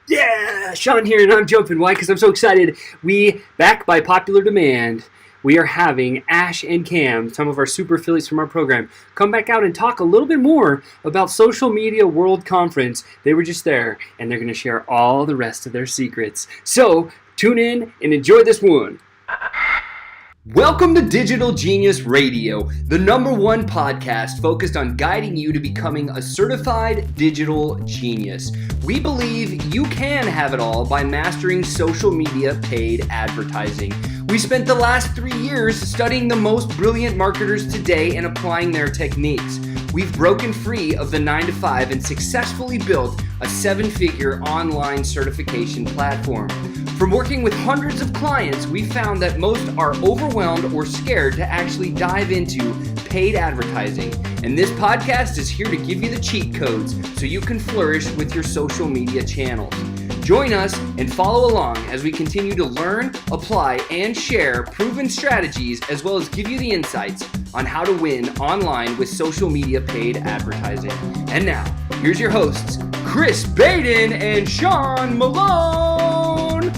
Yeah, Sean here, and I'm jumping. Why? Because I'm so excited. Back by popular demand, we are having Ash and Cam, some of our super affiliates from our program, come back out and talk a little bit more about Social Media World Conference. They were just there, and they're going to share all the rest of their secrets. So tune in and enjoy this one. Welcome to Digital Genius Radio, the #1 podcast focused on guiding you to becoming a certified digital genius. We believe you can have it all by mastering social media paid advertising. We spent the last 3 years studying the most brilliant marketers today and applying their techniques. We've broken free of the 9-to-5 and successfully built a 7-figure online certification platform. From working with hundreds of clients, we found that most are overwhelmed or scared to actually dive into paid advertising. And this podcast is here to give you the cheat codes so you can flourish with your social media channels. Join us and follow along as we continue to learn, apply, and share proven strategies, as well as give you the insights on how to win online with social media paid advertising. And now, here's your hosts, Chris Baden and Sean Malone.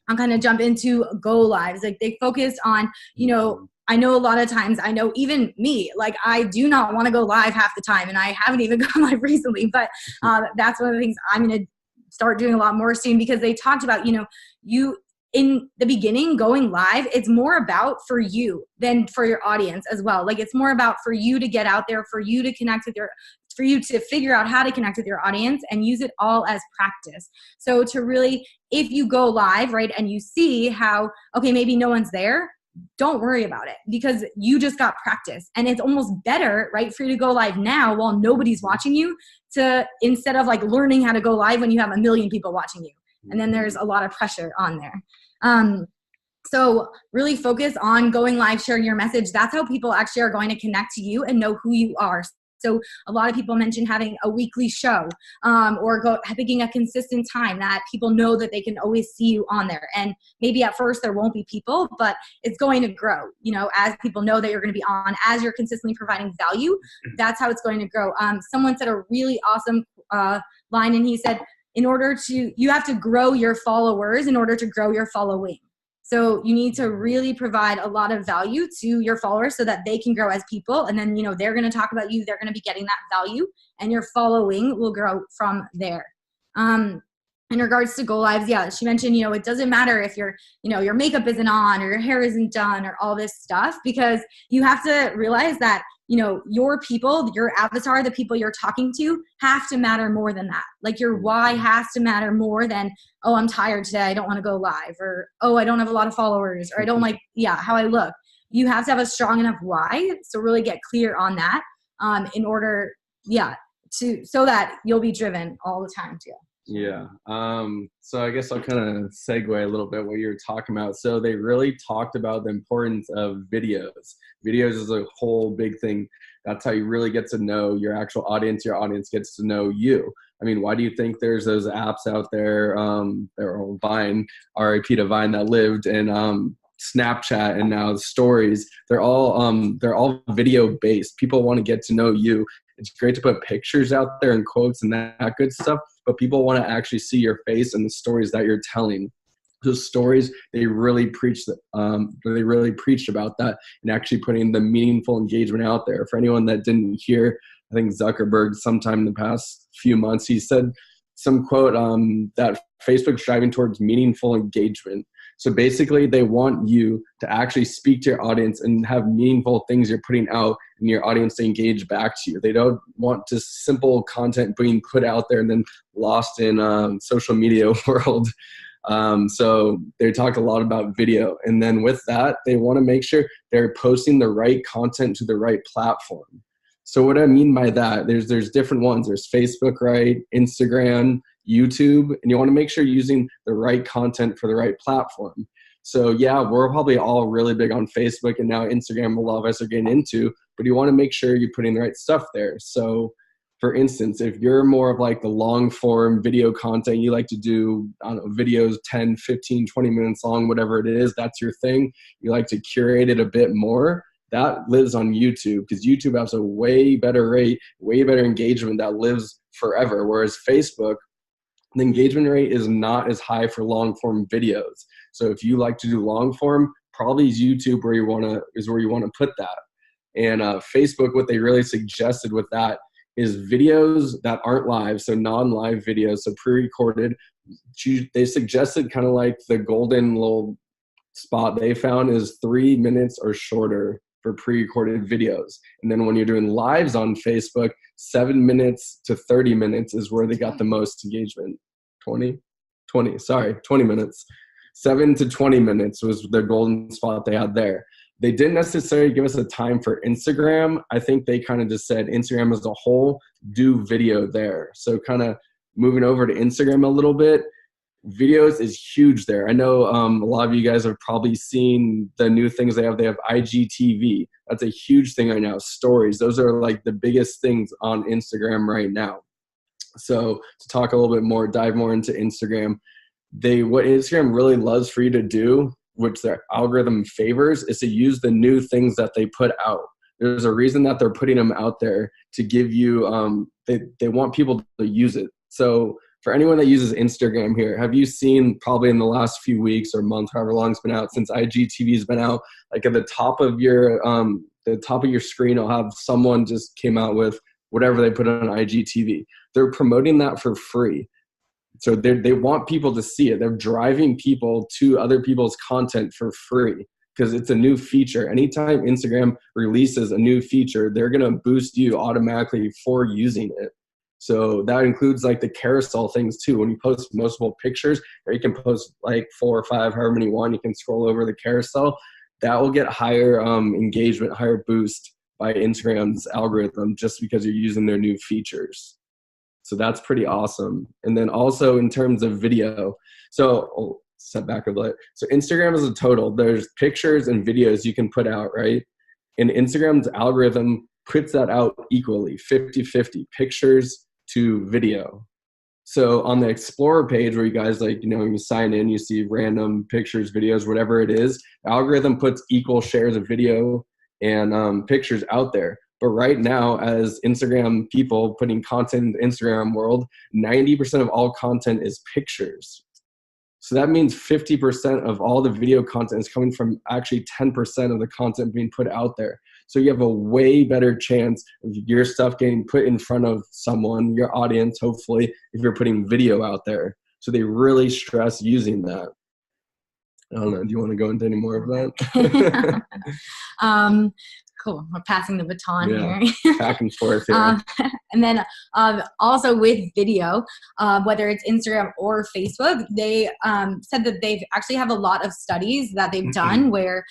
I'm kind of jump into go lives. Like they focused on, I know a lot of times, I know even me, like I do not want to go live half the time, and I haven't even gone live recently, but that's one of the things I'm going to start doing a lot more soon, because they talked about, you in the beginning going live, it's more about for you than for your audience as well. Like it's more about for you to get out there, for you to connect with for you to figure out how to connect with your audience and use it all as practice. So to really, if you go live, right, and you see how, okay, maybe no one's there, don't worry about it, because you just got practice. And it's almost better, right, for you to go live now while nobody's watching you, to instead of like learning how to go live when you have 1 million people watching you. And then there's a lot of pressure on there. So really focus on going live, sharing your message. That's how people actually are going to connect to you and know who you are. So a lot of people mention having a weekly show, or picking a consistent time that people know that they can always see you on there. And maybe at first there won't be people, but it's going to grow, as people know that you're going to be on, as you're consistently providing value. That's how it's going to grow. Someone said a really awesome line, and he said, you have to grow your followers in order to grow your following. So you need to really provide a lot of value to your followers so that they can grow as people. And then, they're going to talk about you. They're going to be getting that value, and your following will grow from there. In regards to go lives, yeah, she mentioned, it doesn't matter if your makeup isn't on or your hair isn't done or all this stuff, because you have to realize that, your people, your avatar, the people you're talking to have to matter more than that. Like your why has to matter more than, oh, I'm tired today, I don't want to go live, or, oh, I don't have a lot of followers, or I don't like, how I look. You have to have a strong enough why. So really get clear on that in order, so that you'll be driven all the time too. Yeah. So I guess I'll kind of segue a little bit what you're talking about. So they really talked about the importance of videos. Videos is a whole big thing. That's how you really get to know your actual audience. Your audience gets to know you. I mean, why do you think there's those apps out there, or Vine, RIP to Vine, that lived in Snapchat and now Stories? They're all video based. People want to get to know you. It's great to put pictures out there and quotes and that good stuff, but people want to actually see your face and the stories that you're telling. Those stories, they really preached about that, and actually putting the meaningful engagement out there. For anyone that didn't hear, I think Zuckerberg sometime in the past few months, he said some quote that Facebook's driving towards meaningful engagement. So basically, they want you to actually speak to your audience and have meaningful things you're putting out, and your audience to engage back to you. They don't want just simple content being put out there and then lost in social media world. So they talk a lot about video. And then with that, they want to make sure they're posting the right content to the right platform. So what I mean by that, there's different ones. There's Facebook, right? Instagram, YouTube, and you want to make sure you're using the right content for the right platform. So yeah, we're probably all really big on Facebook, and now Instagram a lot of us are getting into, but you want to make sure you're putting the right stuff there. So for instance, if you're more of like the long form video content, you like to do, I don't know, videos 10, 15, 20 minutes long, whatever it is, that's your thing. You like to curate it a bit more. that lives on YouTube, because YouTube has a way better rate, way better engagement that lives forever. Whereas Facebook, the engagement rate is not as high for long form videos. So if you like to do long form, probably is YouTube where you want to put that. And Facebook, what they really suggested with that is videos that aren't live, so non-live videos, so pre-recorded. They suggested kind of like the golden little spot they found is 3 minutes or shorter for pre-recorded videos. And then when you're doing lives on Facebook, 7 minutes to 30 minutes is where they got the most engagement. 20 minutes. 7 to 20 minutes was the golden spot they had there. They didn't necessarily give us a time for Instagram. I think they kind of just said Instagram as a whole, do video there. So kind of moving over to Instagram a little bit, videos is huge there. I know a lot of you guys have probably seen the new things they have. They have IGTV. That's a huge thing right now. Stories. Those are like the biggest things on Instagram right now. So to talk a little bit more, dive more into Instagram, what Instagram really loves for you to do, which their algorithm favors, is to use the new things that they put out. There's a reason that they're putting them out there to give you, they want people to use it. So for anyone that uses Instagram here, have you seen probably in the last few weeks or month, however long it's been out, since IGTV has been out, like at the top of your screen, it'll have someone just came out with whatever they put on IGTV. They're promoting that for free. So they want people to see it. They're driving people to other people's content for free because it's a new feature. Anytime Instagram releases a new feature, they're going to boost you automatically for using it. So that includes like the carousel things too. When you post multiple pictures, or you can post like 4 or 5, however many you want, you can scroll over the carousel. That will get higher engagement, higher boost by Instagram's algorithm just because you're using their new features. So that's pretty awesome. And then also in terms of video, so I'll step back a bit. So Instagram is a total. There's pictures and videos you can put out, right? And Instagram's algorithm puts that out equally, 50-50, pictures to video. So on the Explorer page where you guys you sign in, you see random pictures, videos, whatever it is, the algorithm puts equal shares of video and pictures out there. But right now, as Instagram people putting content in the Instagram world, 90% of all content is pictures. So that means 50% of all the video content is coming from actually 10% of the content being put out there. So you have a way better chance of your stuff getting put in front of someone, your audience, hopefully, if you're putting video out there. So they really stress using that. I don't know. Do you want to go into any more of that? Cool. We're passing the baton here. Back and forth here. And then also with video, whether it's Instagram or Facebook, they said that they actually have a lot of studies that they've done where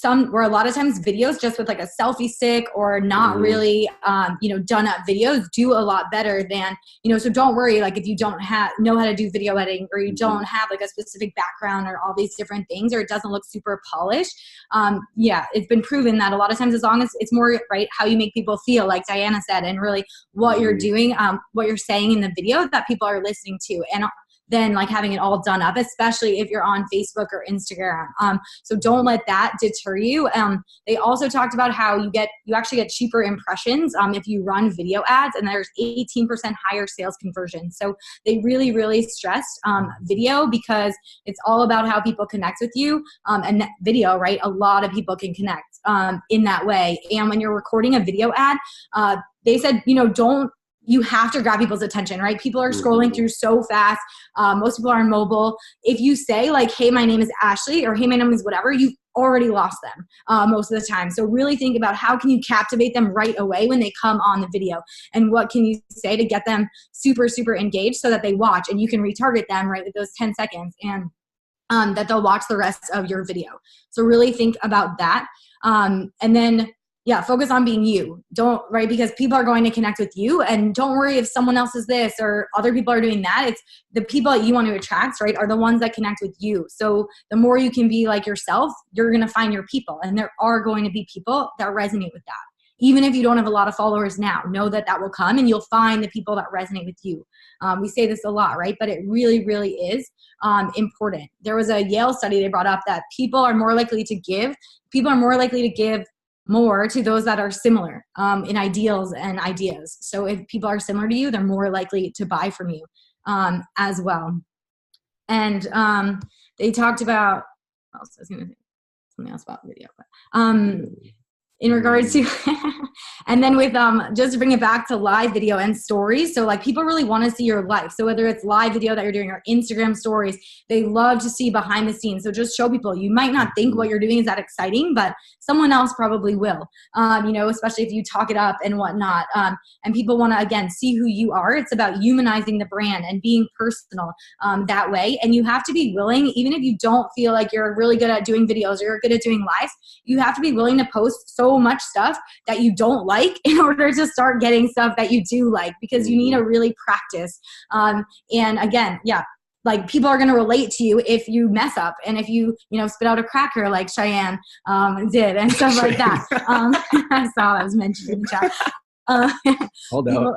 a lot of times videos just with like a selfie stick or not really, done up videos do a lot better than, so don't worry, like if you don't know how to do video editing or you don't have like a specific background or all these different things, or it doesn't look super polished. It's been proven that a lot of times, as long as it's more right, how you make people feel, like Diana said, and really what you're doing, what you're saying in the video that people are listening to. And than like having it all done up, especially if you're on Facebook or Instagram. So don't let that deter you. They also talked about how you actually get cheaper impressions if you run video ads, and there's 18% higher sales conversion. So they really, really stressed video because it's all about how people connect with you. And video, right? A lot of people can connect in that way. And when you're recording a video ad, they said, you have to grab people's attention, right? People are scrolling through so fast. Most people are mobile. If you say like, hey, my name is Ashley, or hey, my name is whatever, you've already lost them most of the time. So really think about how can you captivate them right away when they come on the video, and what can you say to get them super, super engaged so that they watch, and you can retarget them right with those 10 seconds and that they'll watch the rest of your video. So really think about that. And then focus on being you. Because people are going to connect with you, and don't worry if someone else is this or other people are doing that. It's the people that you want to attract, right, are the ones that connect with you. So the more you can be like yourself, you're going to find your people, and there are going to be people that resonate with that. Even if you don't have a lot of followers now, know that will come, and you'll find the people that resonate with you. We say this a lot, right? But it really, really is important. There was a Yale study they brought up that people are more likely to give more to those that are similar in ideals and ideas. So if people are similar to you, they're more likely to buy from you as well. And they talked about, I was going to say something else about video, but in regards to, and then with, just to bring it back to live video and stories. So like people really want to see your life. So whether it's live video that you're doing or Instagram stories, they love to see behind the scenes. So just show people, you might not think what you're doing is that exciting, but someone else probably will, especially if you talk it up and whatnot. And people want to, again, see who you are. It's about humanizing the brand and being personal that way. And you have to be willing, even if you don't feel like you're really good at doing videos or you're good at doing lives, you have to be willing to post so much stuff that you don't like in order to start getting stuff that you do like, because you need to really practice. And again, like people are going to relate to you if you mess up and if you spit out a cracker like Cheyenne did and stuff like that. I saw that was mentioned in the chat. Hold up.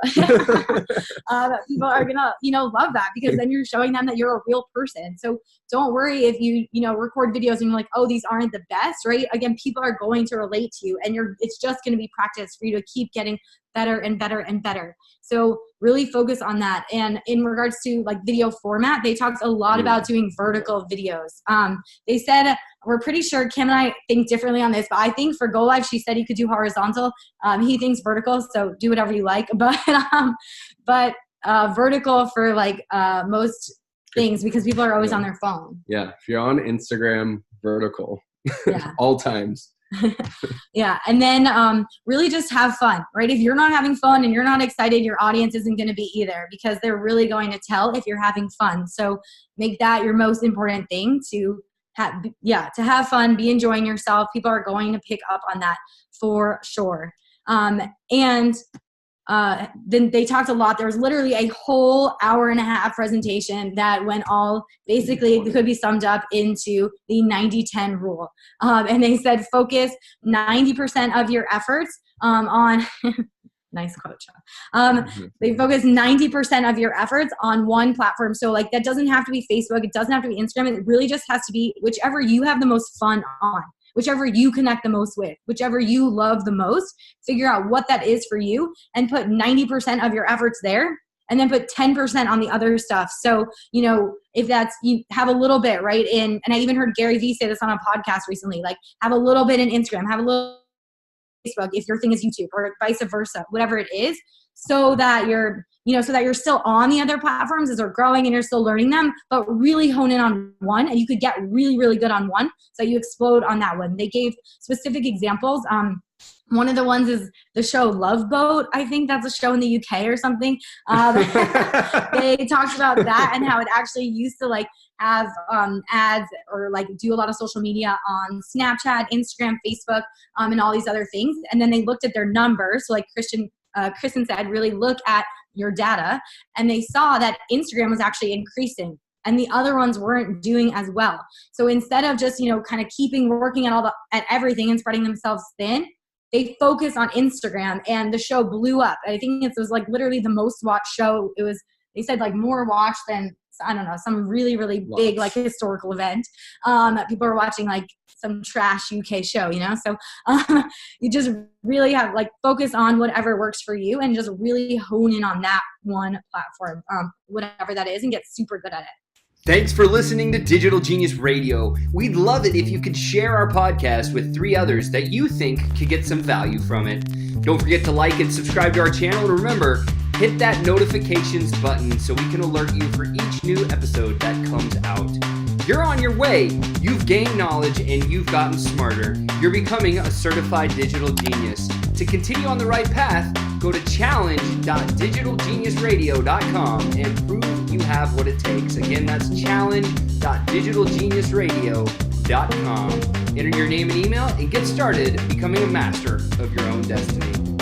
People are gonna love that, because then you're showing them that you're a real person. So don't worry if you record videos and you're like, oh, these aren't the best, right? Again, people are going to relate to you, and it's just going to be practice for you to keep getting better and better and better. So really focus on that. And in regards to like video format, they talked a lot about doing vertical videos. They said, we're pretty sure Kim and I think differently on this, but I think for Go Live, she said you could do horizontal. He thinks vertical, so do whatever you like. But vertical for like most things, because people are always on their phone. Yeah, if you're on Instagram, vertical. Yeah. All times. Yeah. And then really just have fun, right? If you're not having fun and you're not excited, your audience isn't going to be either, because they're really going to tell if you're having fun. So make that your most important thing, to have fun, be enjoying yourself. People are going to pick up on that for sure. Then they talked a lot. There was literally a whole hour-and-a-half presentation that went basically could be summed up into the 90-10 rule. And they said focus 90% of your efforts on nice quote, Sean. They focus 90% of your efforts on one platform. So like that doesn't have to be Facebook. It doesn't have to be Instagram. It really just has to be whichever you have the most fun on, whichever you connect the most with, whichever you love the most. Figure out what that is for you and put 90% of your efforts there, and then put 10% on the other stuff. So, if that's, you have a little bit, right? And I even heard Gary Vee say this on a podcast recently, like have a little bit in Instagram, have a little Facebook if your thing is YouTube, or vice versa, whatever it is, so that you're still on the other platforms as they're growing and you're still learning them, but really hone in on one, and you could get really, really good on one, so you explode on that one. They gave specific examples. One of the ones is the show Love Boat. I think that's a show in the UK or something. They talked about that and how it actually used to like have ads or like do a lot of social media on Snapchat, Instagram, Facebook, and all these other things. And then they looked at their numbers. So like Kristen said, really look at your data, and they saw that Instagram was actually increasing and the other ones weren't doing as well. So instead of just, kind of working at everything and spreading themselves thin, they focus on Instagram, and the show blew up. I think it was like literally the most watched show. They said like more watched than, I don't know, some really, really big like historical event that people are watching, like some trash UK show, So you just really have like focus on whatever works for you and just really hone in on that one platform, whatever that is, and get super good at it. Thanks for listening to Digital Genius Radio. We'd love it if you could share our podcast with 3 others that you think could get some value from it. Don't forget to like and subscribe to our channel, and remember, hit that notifications button so we can alert you for each new episode that comes out. You're on your way. You've gained knowledge and you've gotten smarter. You're becoming a certified digital genius. To continue on the right path, go to challenge.digitalgeniusradio.com and prove you have what it takes. Again, that's challenge.digitalgeniusradio.com. Enter your name and email and get started becoming a master of your own destiny.